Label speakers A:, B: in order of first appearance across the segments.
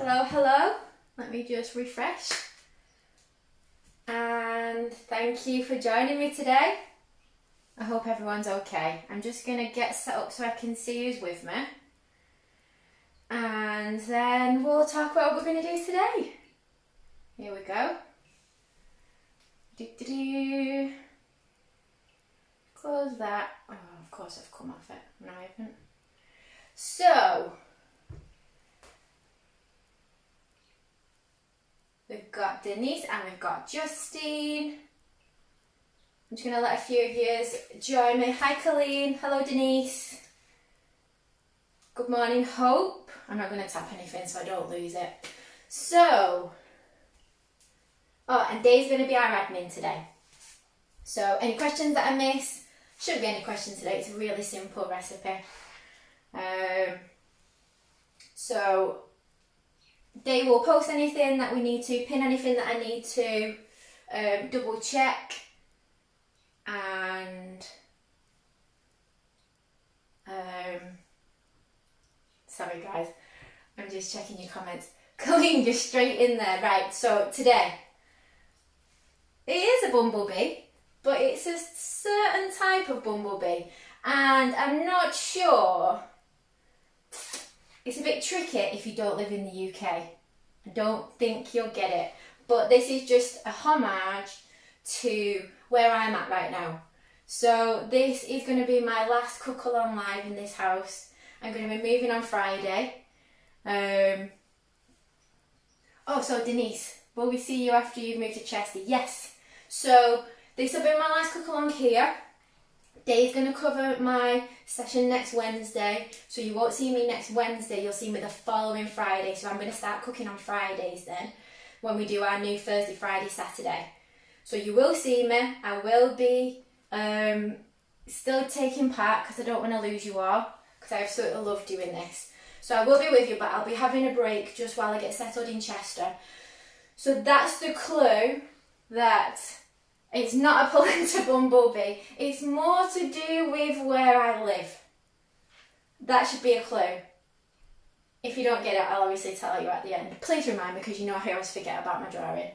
A: Hello, hello. Let me just refresh. And thank you for joining me today. I hope everyone's okay. I'm just going to get set up so I can see who's with me. And then we'll talk about what we're going to do today. Here we go. Close that. Oh, of course I've come off it. No, I haven't. So, we've got Denise and we've got Justine. I'm just going to let a few of you join me. Hi Colleen. Hello Denise. Good morning Hope. I'm not going to tap anything so I don't lose it. So, and Dave's going to be our admin today. So any questions that I miss, shouldn't be any questions today. It's a really simple recipe. So Dave will post anything that we need to, pin anything that I need to, double check, and sorry guys, I'm just checking your comments. Colleen just straight in there. Right, so today it is a bumblebee, but it's a certain type of bumblebee, and I'm not sure. It's a bit tricky if you don't live in the UK. I don't think you'll get it, but this is just a homage to where I'm at right now. So this is going to be my last cook along live in this house. I'm going to be moving on Friday. So Denise, will we see you after you've moved to Chester? Yes. So this will be my last cook along here. Dave's going to cover my session next Wednesday, so you won't see me next Wednesday, you'll see me the following Friday. So I'm going to start cooking on Fridays then, when we do our new Thursday, Friday, Saturday. So you will see me. I will be still taking part because I don't want to lose you all, because I absolutely love doing this. So I will be with you, but I'll be having a break just while I get settled in Chester. So that's the clue that it's not a polenta bumblebee. It's more to do with where I live. That should be a clue. If you don't get it, I'll obviously tell you at the end. Please remind me, because you know I always forget about my drawing.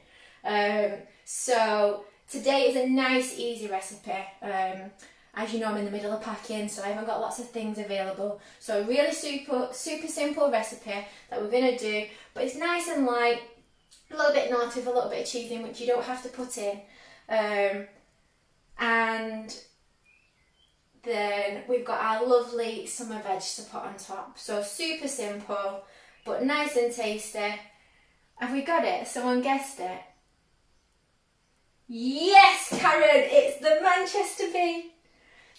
A: So today is a nice, easy recipe. As you know, I'm in the middle of packing, so I haven't got lots of things available. So a really super simple recipe that we're going to do. But it's nice and light. A little bit naughty with a little bit of cheese in, which you don't have to put in. And then we've got our lovely summer veg to put on top. So super simple, but nice and tasty. Have we got it? Someone guessed it? Yes, Karen, it's the Manchester bee.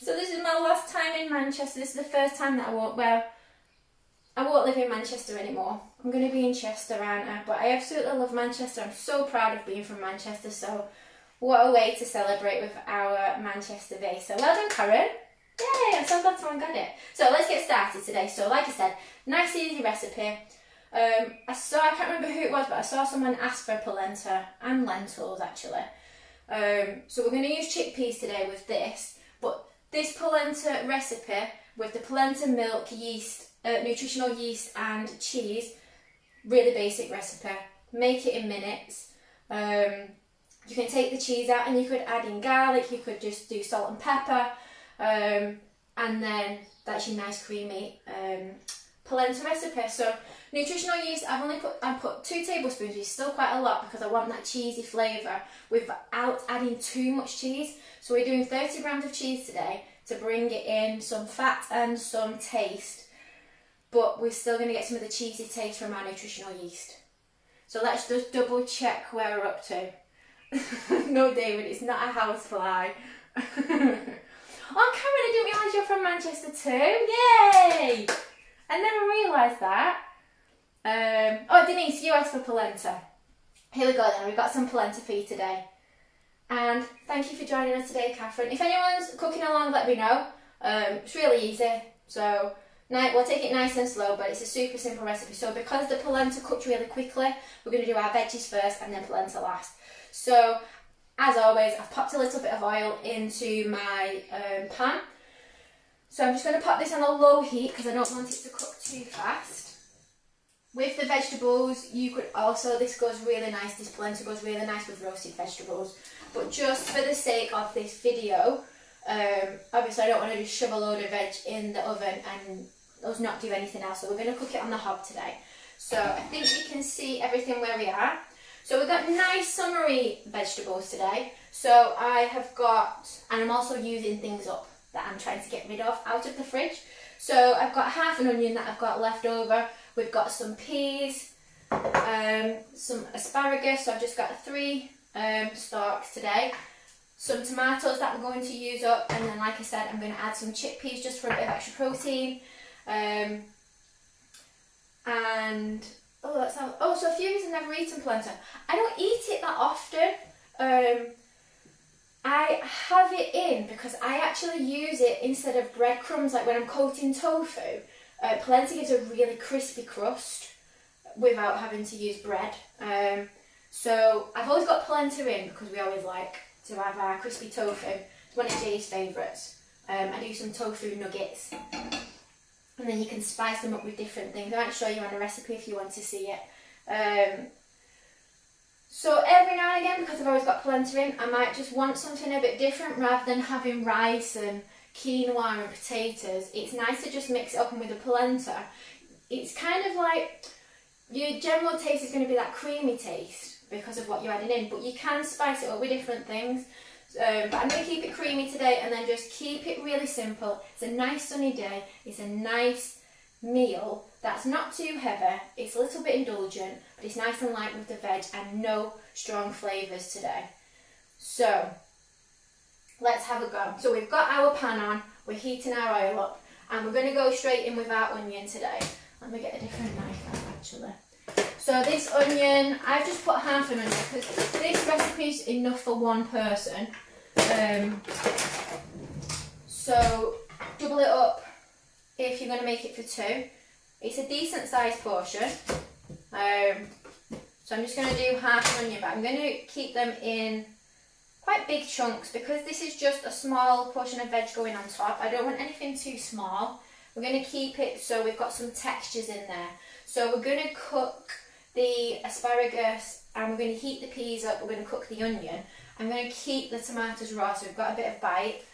A: So this is my last time in Manchester. This is the first time that I won't live in Manchester anymore. I'm going to be in Chester, aren't I? But I absolutely love Manchester. I'm so proud of being from Manchester. So what a way to celebrate with our Manchester bee. So well done, Karen. Yay, I'm so glad someone got it. So let's get started today. So like I said, nice easy recipe. I can't remember who it was, but I saw someone ask for polenta and lentils actually. So we're going to use chickpeas today with this. But this polenta recipe with the polenta milk, yeast, nutritional yeast and cheese, really basic recipe. Make it in minutes. You can take the cheese out and you could add in garlic, you could just do salt and pepper, and then that's your nice creamy polenta recipe. So nutritional yeast, I put 2 tablespoons, which is still quite a lot because I want that cheesy flavour without adding too much cheese. So we're doing 30 grams of cheese today to bring it in some fat and some taste, but we're still going to get some of the cheesy taste from our nutritional yeast. So let's just double check where we're up to. No, David, it's not a housefly. Oh, Karen, I didn't realise you're from Manchester too. Yay! I never realised that. Denise, you asked for polenta. Here we go then, we've got some polenta for you today. And thank you for joining us today, Catherine. If anyone's cooking along, let me know. It's really easy. So we'll take it nice and slow, but it's a super simple recipe. So because the polenta cooks really quickly, we're going to do our veggies first and then polenta last. So as always, I've popped a little bit of oil into my pan. So I'm just going to pop this on a low heat because I don't want it to cook too fast. With the vegetables, you could also, this goes really nice, this polenta goes really nice with roasted vegetables. But just for the sake of this video, obviously I don't want to just shove a load of veg in the oven and us not do anything else. So we're going to cook it on the hob today. So I think you can see everything where we are. So we've got nice summery vegetables today. So I have got, and I'm also using things up that I'm trying to get rid of out of the fridge. So I've got half an onion that I've got left over. We've got some peas, some asparagus, so I've just got 3 stalks today. Some tomatoes that I'm going to use up, and then like I said, I'm going to add some chickpeas just for a bit of extra protein. And, so a few reasons I've never eaten polenta. I don't eat it that often. I have it in because I actually use it instead of breadcrumbs, like when I'm coating tofu. Polenta gives a really crispy crust without having to use bread. So I've always got polenta in because we always like to have our crispy tofu. It's one of Jay's favourites. I do some tofu nuggets, and then you can spice them up with different things. I might show you on a recipe if you want to see it. So every now and again, because I've always got polenta in, I might just want something a bit different rather than having rice and quinoa and potatoes. It's nice to just mix it up, and with the polenta, it's kind of like your general taste is going to be that creamy taste because of what you're adding in, but you can spice it up with different things. But I'm going to keep it creamy today and then just keep it really simple. It's a nice sunny day, it's a nice meal that's not too heavy, it's a little bit indulgent, but it's nice and light with the veg and no strong flavours today. So let's have a go. So we've got our pan on, we're heating our oil up, and we're going to go straight in with our onion today. Let me get a different knife out actually. So this onion, I've just put half an onion because this recipe's enough for one person. So double it up if you're going to make it for 2. It's a decent sized portion. So I'm just going to do half an onion, but I'm going to keep them in quite big chunks because this is just a small portion of veg going on top. I don't want anything too small. We're going to keep it so we've got some textures in there. So we're going to cook the asparagus and we're going to heat the peas up. We're going to cook the onion. I'm going to keep the tomatoes raw so we've got a bit of bite.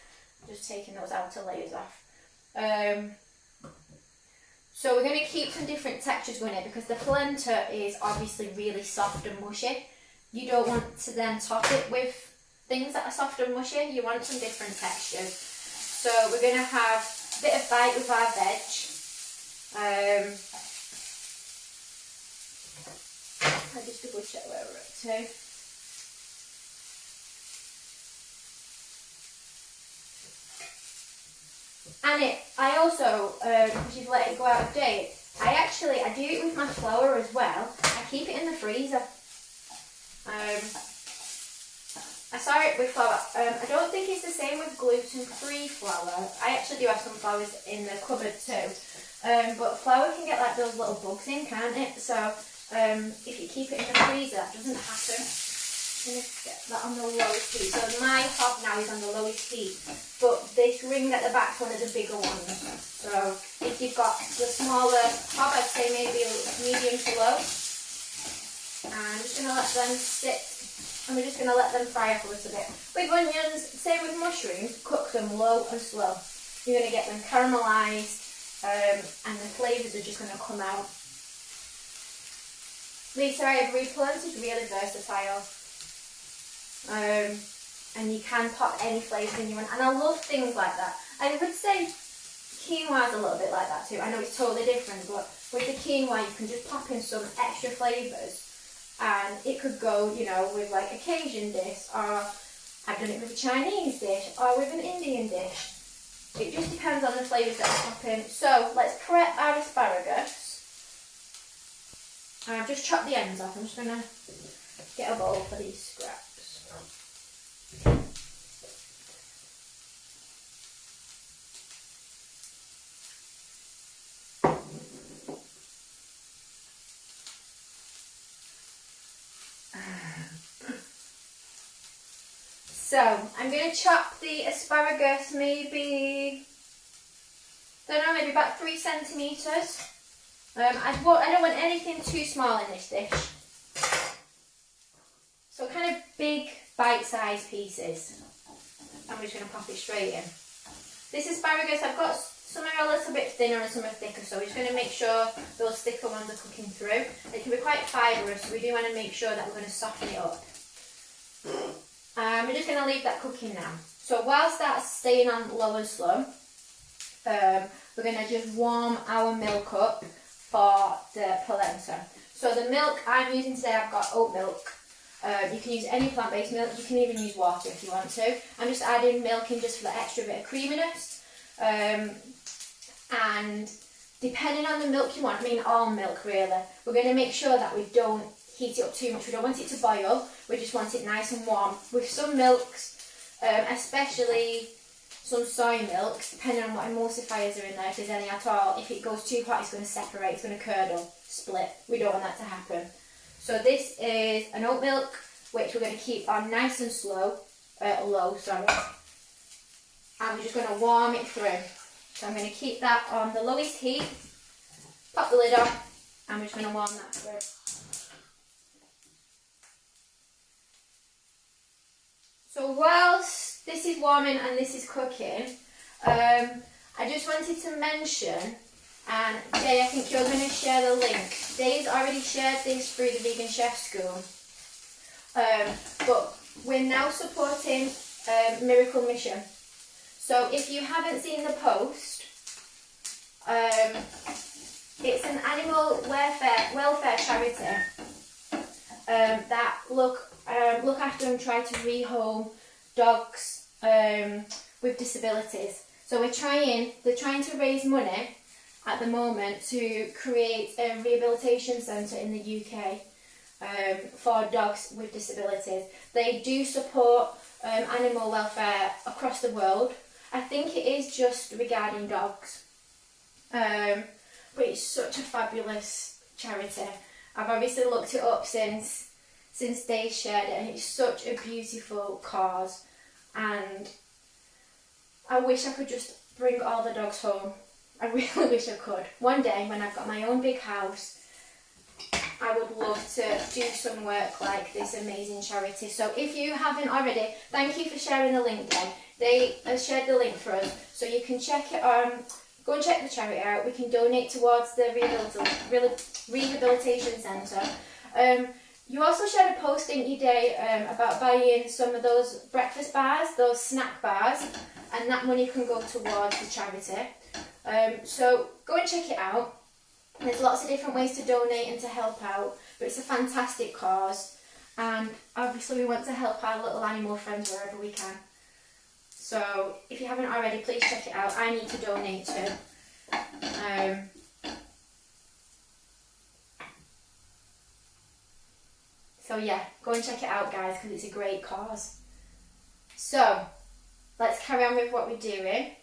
A: Just taking those outer layers off. So we're going to keep some different textures going in because the polenta is obviously really soft and mushy. You don't want to then top it with things that are soft and mushy. You want some different textures. So we're going to have a bit of bite with our veg. I'll just double check where we're up to. And I also, because you've let it go out of date, I do it with my flour as well. I keep it in the freezer. I saw it with flour. I don't think it's the same with gluten-free flour. I actually do have some flours in the cupboard too. But flour can get like those little bugs in, can't it? So if you keep it in the freezer, that doesn't happen. I'm going to get that on the lowest heat. So my hob now is on the lowest heat, but this ring at the back is one of the bigger ones. So if you've got the smaller hob, I'd say maybe medium to low. And I'm just going to let them sit, and we're just going to let them fry up a little bit. With onions, same with mushrooms, cook them low and slow. You're going to get them caramelised, and the flavours are just going to come out. Lisa Ivory polenta is really versatile. And you can pop any flavours in you want, and I love things like that. I would say quinoa is a little bit like that too. I know it's totally different, but with the quinoa you can just pop in some extra flavours, and it could go, you know, with like a Cajun dish, or I've done it with a Chinese dish, or with an Indian dish. It just depends on the flavours that I pop in. So let's prep our asparagus. I've just chopped the ends off. I'm just going to get a bowl for these scraps. So I'm going to chop the asparagus maybe, don't know, maybe about 3 centimetres. I don't want anything too small in this dish. So kind of big bite-sized pieces. I'm just going to pop it straight in. This asparagus, I've got some are a little bit thinner and some are thicker, so we're just going to make sure those thicker ones are cooking through. It can be quite fibrous, so we do want to make sure that we're going to soften it up. We're just going to leave that cooking now. So whilst that's staying on low and slow, we're going to just warm our milk up for the polenta. So the milk I'm using today, I've got oat milk. You can use any plant-based milk, you can even use water if you want to. I'm just adding milk in just for the extra bit of creaminess. And depending on the milk you want, I mean all milk really, we're going to make sure that we don't heat it up too much. We don't want it to boil, we just want it nice and warm. With some milks, especially some soy milks, depending on what emulsifiers are in there, if there's any at all, if it goes too hot it's going to separate, it's going to curdle, split. We don't want that to happen. So this is an oat milk, which we're going to keep on nice and low, sorry. And we're just going to warm it through. So I'm going to keep that on the lowest heat, pop the lid off, and we're just going to warm that through. So whilst this is warming and this is cooking, I just wanted to mention, and Jay, I think you're going to share the link. Jay's already shared this through the Vegan Chef School, but we're now supporting Miracle Mission. So if you haven't seen the post, it's an animal welfare charity that look after and try to rehome dogs with disabilities. So they're trying to raise money at the moment to create a rehabilitation centre in the UK for dogs with disabilities. They do support animal welfare across the world. I think it is just regarding dogs, but it's such a fabulous charity. I've obviously looked it up since they shared it, and it's such a beautiful cause, and I wish I could just bring all the dogs home. I really wish I could. One day when I've got my own big house, I would love to do some work like this amazing charity. So if you haven't already, thank you for sharing the link then. They shared the link for us, so you can check it go and check the charity out. We can donate towards the rehabilitation centre. You also shared a post, didn't you, Day, about buying some of those breakfast bars, those snack bars, and that money can go towards the charity. So go and check it out. There's lots of different ways to donate and to help out, but it's a fantastic cause, and obviously we want to help our little animal friends wherever we can. So if you haven't already, please check it out. I need to donate too. So yeah, go and check it out, guys, because it's a great cause. So let's carry on with what we're doing.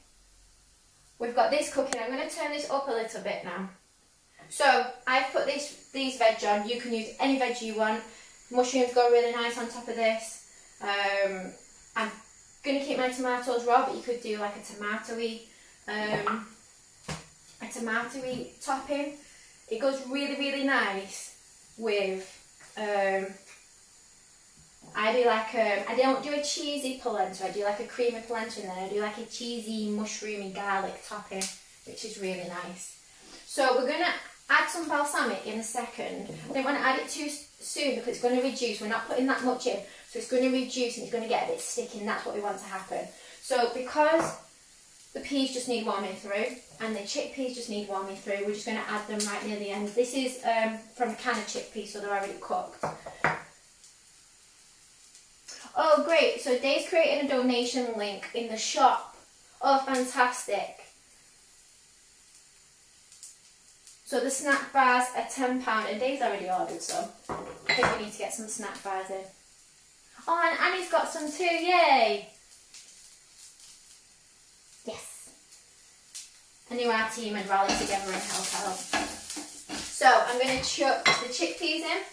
A: We've got this cooking. I'm going to turn this up a little bit now. So I've put these veg on. You can use any veg you want. Mushrooms go really nice on top of this. I'm going to keep my tomatoes raw, but you could do like a tomatoey topping. It goes really, really nice with. I don't do a cheesy polenta. I do like a creamy polenta, and then I do like a cheesy mushroomy garlic topping, which is really nice. So we're going to add some balsamic in a second. I don't want to add it too soon because it's going to reduce. We're not putting that much in, so it's going to reduce and it's going to get a bit sticky, and that's what we want to happen. So because the peas just need warming through and the chickpeas just need warming through, we're just going to add them right near the end. This is from a can of chickpeas, so they're already cooked. Oh great, so Dave's creating a donation link in the shop. Oh fantastic. So the snack bars are £10, and Dave's already ordered some. I think we need to get some snack bars in. Oh, and Annie's got some too, yay! Yes. I knew our team would rally together and help out. So I'm going to chuck the chickpeas in.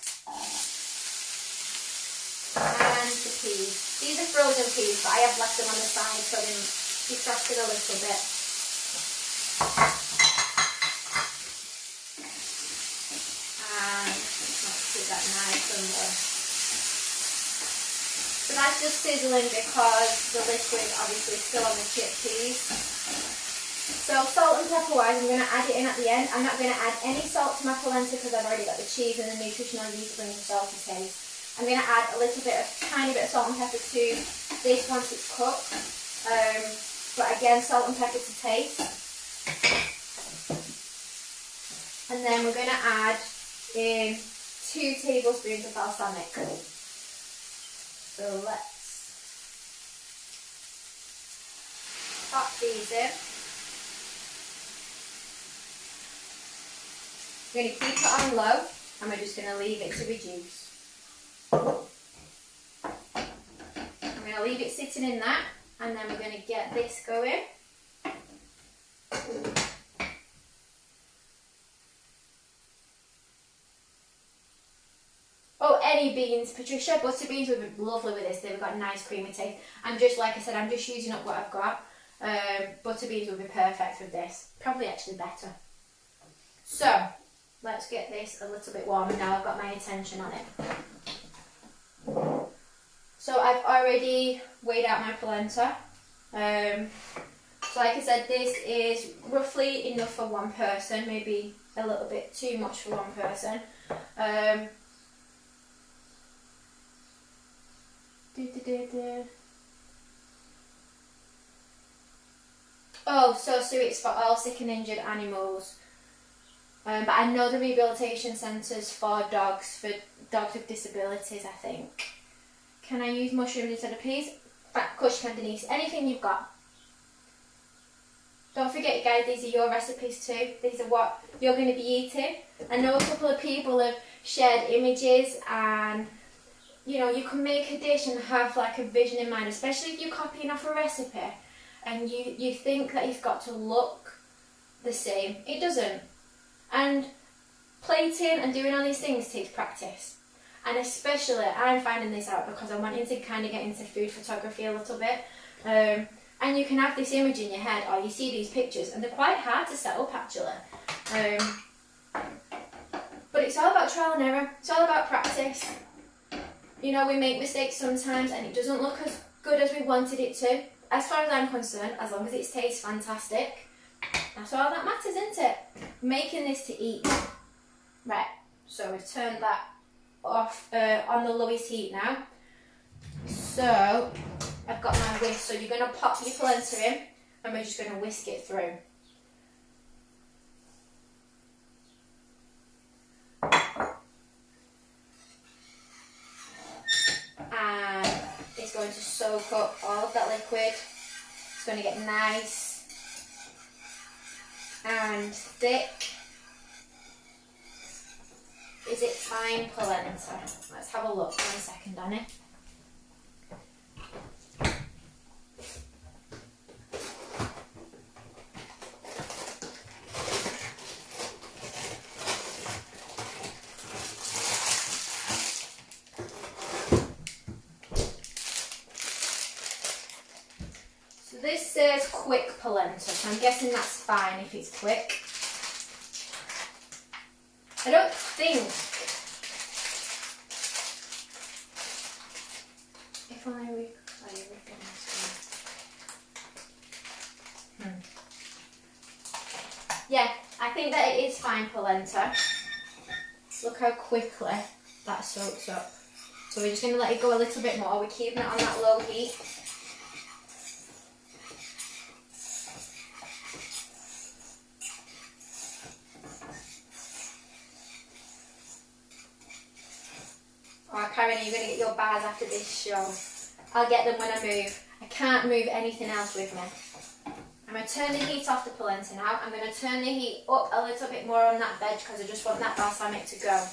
A: And the peas. These are frozen peas, but I have left them on the side so they're defrosted a little bit. that's just sizzling because the liquid obviously is still on the chickpeas. So salt and pepper wise, I'm going to add it in at the end. I'm not going to add any salt to my polenta because I've already got the cheese and the nutritional yeast brings a salty taste. I'm going to add a little bit of, tiny bit of salt and pepper to this once it's cooked. But again, salt and pepper to taste. And then we're going to add in 2 tablespoons of balsamic. So let's pop these in. We're going to keep it on low and we're just going to leave it to reduce. I'm going to leave it sitting in that and then we're going to get this going. Oh, any beans, Patricia. Butter beans would be lovely with this. They've got a nice creamy taste. I'm just, like I said, I'm just using up what I've got. Butter beans would be perfect with this. Probably actually better. So, let's get this a little bit warmer now. I've got my attention on it. So I've already weighed out my polenta. So like I said, this is roughly enough for one person. Maybe a little bit too much for one person. Oh, so it's for all sick and injured animals. But I know the rehabilitation centres for dogs with disabilities, I think. Can I use mushrooms instead of peas? Of course you can, Denise. Anything you've got. Don't forget, guys, these are your recipes too. These are what you're going to be eating. I know a couple of people have shared images and, you know, you can make a dish and have like a vision in mind, especially if you're copying off a recipe and you think that it's got to look the same. It doesn't. And plating and doing all these things takes practice. And especially, I'm finding this out because I'm wanting to kind of get into food photography a little bit. And you can have this image in your head or you see these pictures and they're quite hard to set up actually. But it's all about trial and error. It's all about practice. You know, we make mistakes sometimes and it doesn't look as good as we wanted it to. As far as I'm concerned, as long as it tastes fantastic, that's all that matters, isn't it? Making this to eat. Right, so we've turned that off on the lowest heat now. So, I've got my whisk. So you're going to pop your polenta in and we're just going to whisk it through. And it's going to soak up all of that liquid. It's going to get nice and thick. Is it fine polenta? Let's have a look. 1 second, Danny. So this says quick polenta, so I'm guessing that's fine if it's quick. I don't think, if I replay everything yeah, I think that it is fine polenta. Look how quickly that soaks up. So we're just going to let it go a little bit more. We're keeping it on that low heat. Oh, Karen, are you going to get your bars after this show? I'll get them when I move. I can't move anything else with me. I'm going to turn the heat off the polenta now. I'm going to turn the heat up a little bit more on that veg because I just want that balsamic to go.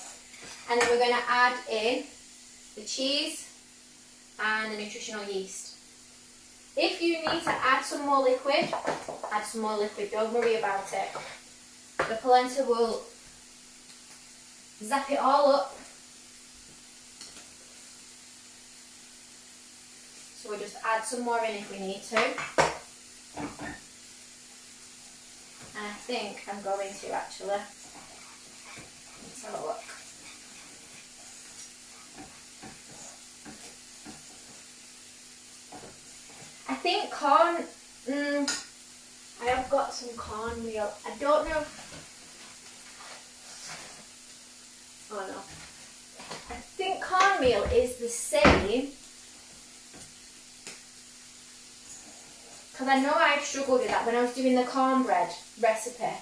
A: And then we're going to add in the cheese and the nutritional yeast. If you need to add some more liquid, add some more liquid. Don't worry about it. The polenta will zap it all up. So we'll just add some more in if we need to. And I think I'm going to actually. Let's have a look. think I have got some cornmeal. I don't know. Oh no. I think cornmeal is the same. Because I know I've struggled with that when I was doing the cornbread recipe.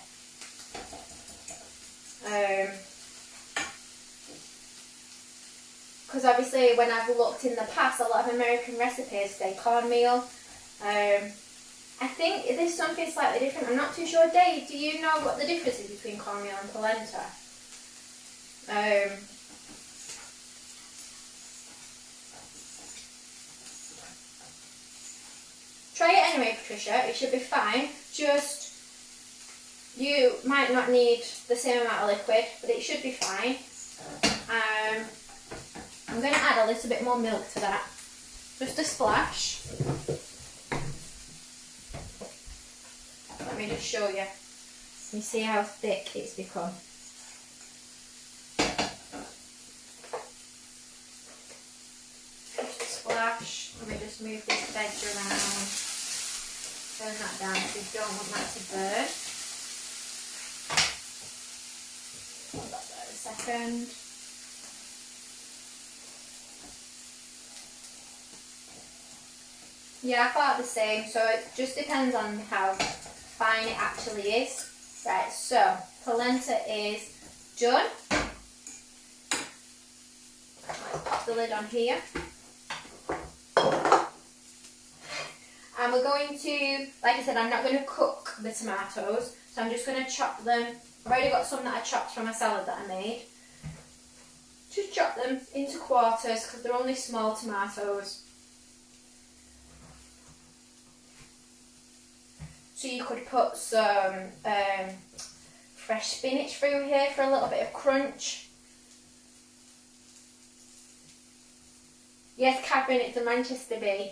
A: Because obviously when I've looked in the past, a lot of American recipes say cornmeal. I think there's something slightly different. I'm not too sure. Dave, do you know what the difference is between cornmeal and polenta? Try it anyway, Patricia. It should be fine. Just, you might not need the same amount of liquid, but it should be fine. I'm going to add a little bit more milk to that. Just a splash. Let me just show you. You see how thick it's become. Just a splash. Let me just move this veg around. Turn that down because we don't want that to burn. Hold that there a second. Yeah, I thought the same, so it just depends on how fine it actually is. Right, so polenta is done. Let's pop the lid on here. And we're going to, like I said, I'm not going to cook the tomatoes, so I'm just going to chop them. I've already got some that I chopped from a salad that I made. Just chop them into quarters because they're only small tomatoes. So you could put some fresh spinach through here for a little bit of crunch. Yes, Catherine, it's a Manchester bee.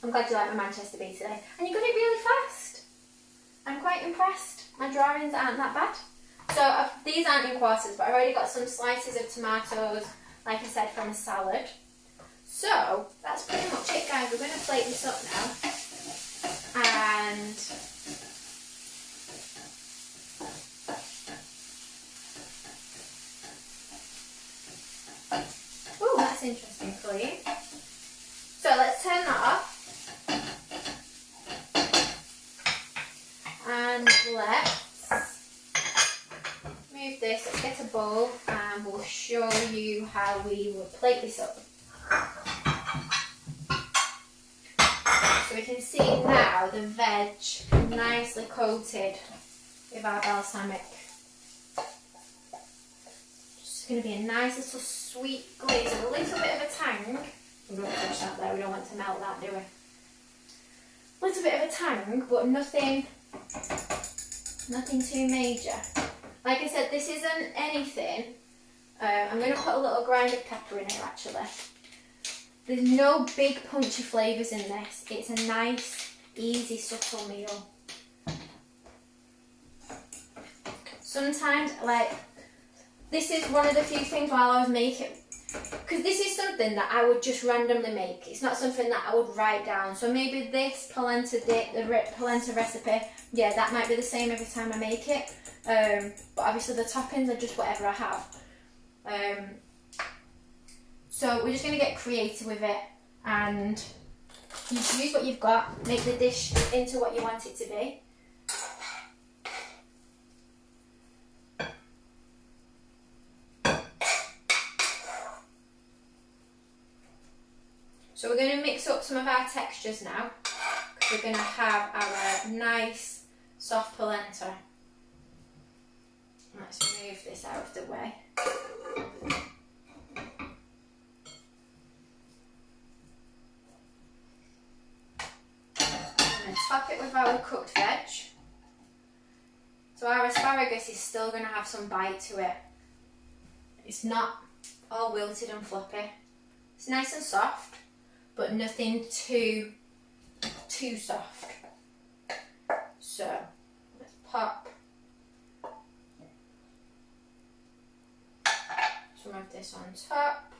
A: I'm glad you like my Manchester bee today. And you got it really fast. I'm quite impressed. My drawings aren't that bad. So these aren't in quarters, but I've already got some slices of tomatoes, like I said, from a salad. So that's pretty much it, guys. We're going to plate this up now. And oh, that's interesting for you. So let's turn that off. And let's move this, let's get a bowl and we'll show you how we will plate this up. So we can see now the veg nicely coated with our balsamic. Just going to be a nice little sweet glaze with a little bit of a tang. We don't touch that there, we don't want to melt that, do we? A little bit of a tang, but nothing too major. Like I said, this isn't anything. I'm going to put a little grinded pepper in here actually. There's no big punchy flavours in this. It's a nice, easy, subtle meal. Sometimes, like, this is one of the few things while I was making, because this is something that I would just randomly make. It's not something that I would write down. So maybe this polenta polenta recipe, yeah, that might be the same every time I make it. But obviously the toppings are just whatever I have. So we're just going to get creative with it, and you use what you've got, make the dish into what you want it to be. So we're going to mix up some of our textures now, because we're going to have our nice soft polenta. Let's move this out of the way. I'm going to top it with our cooked veg. So our asparagus is still going to have some bite to it. It's not all wilted and floppy. It's nice and soft, but nothing too soft. So let's pop some of this on top.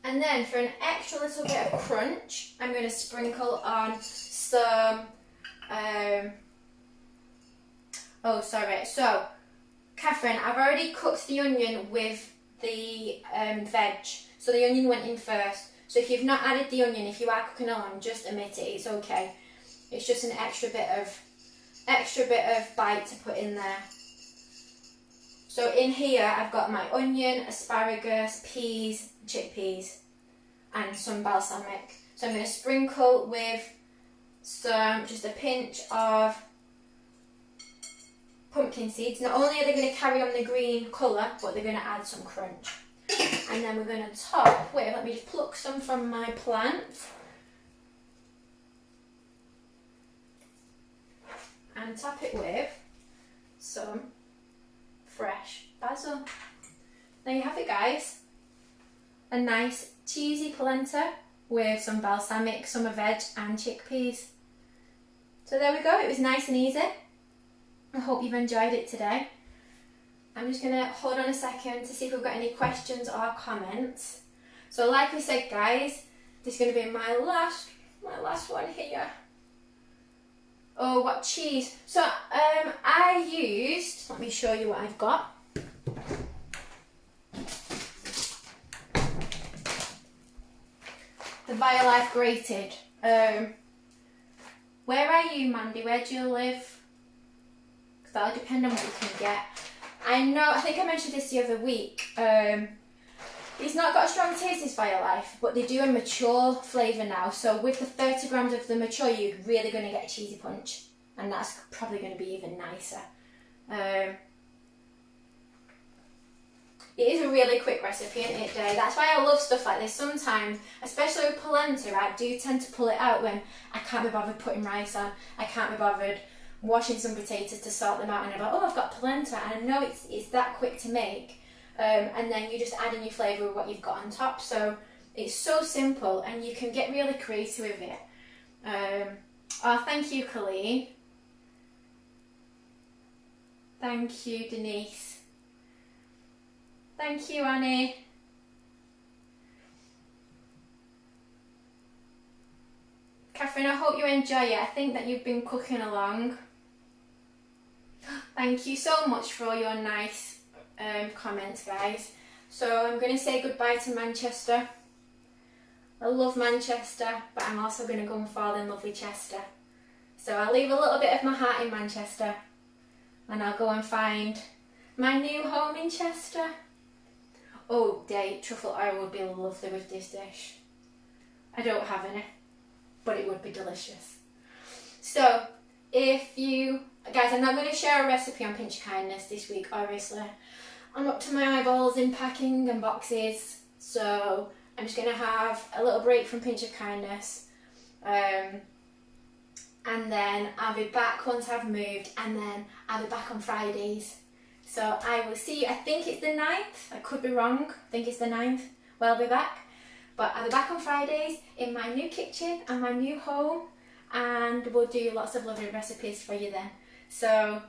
A: And then for an extra little bit of crunch, I'm going to sprinkle on some, so Catherine, I've already cooked the onion with the veg, so the onion went in first. So if you've not added the onion, if you are cooking along, just omit it, it's okay. It's just an extra bit of bite to put in there. So in here I've got my onion, asparagus, peas, chickpeas and some balsamic. So I'm going to sprinkle with just a pinch of pumpkin seeds. Not only are they going to carry on the green colour, but they're going to add some crunch. And then we're going to top with, let me just pluck some from my plant. And top it with some fresh basil. There you have it, guys. A nice cheesy polenta with some balsamic, summer veg and chickpeas. So there we go, it was nice and easy. I hope you've enjoyed it today. I'm just going to hold on a second to see if we've got any questions or comments. So like we said, guys, this is going to be my last one here. Oh, what cheese. So I used, let me show you what I've got. The Violife grated. Where are you, Mandy? Where do you live? Because that'll depend on what you can get. I think I mentioned this the other week. It's not got a strong taste, this Violife, but they do a mature flavour now. So with the 30 grams of the mature, you're really going to get a cheesy punch. And that's probably going to be even nicer. It is a really quick recipe, isn't it, Day? That's why I love stuff like this. Sometimes, especially with polenta, I do tend to pull it out when I can't be bothered putting rice on. I can't be bothered washing some potatoes to sort them out, and I'm like, oh, I've got polenta, and I know it's that quick to make. And then you just add in your flavour with what you've got on top. So it's so simple, and you can get really creative with it. Oh, thank you, Colleen. Thank you, Denise. Thank you, Annie. Catherine, I hope you enjoy it. I think that you've been cooking along. Thank you so much for all your nice comments, guys. So I'm going to say goodbye to Manchester. I love Manchester, but I'm also going to go and fall in love with Chester. So I'll leave a little bit of my heart in Manchester, and I'll go and find my new home in Chester. Oh, truffle oil would be lovely with this dish. I don't have any, but it would be delicious. So, if you... Guys, I'm not going to share a recipe on Pinch of Kindness this week, obviously. I'm up to my eyeballs in packing and boxes, so I'm just going to have a little break from Pinch of Kindness. And then I'll be back once I've moved, and then I'll be back on Fridays. So I will see you, I think it's the 9th, I could be wrong, I think it's the 9th, well, I'll be back. But I'll be back on Fridays in my new kitchen and my new home, and we'll do lots of lovely recipes for you then. So,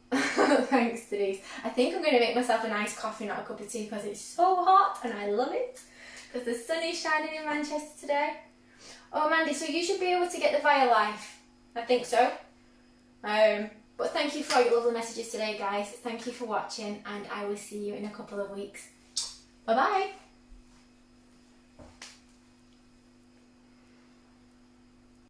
A: thanks Denise. I think I'm going to make myself a nice coffee, not a cup of tea, because it's so hot and I love it. Because the sun is shining in Manchester today. Oh Mandy, so you should be able to get the Violife. I think so. But thank you for all your lovely messages today, guys. Thank you for watching, and I will see you in a couple of weeks. Bye bye.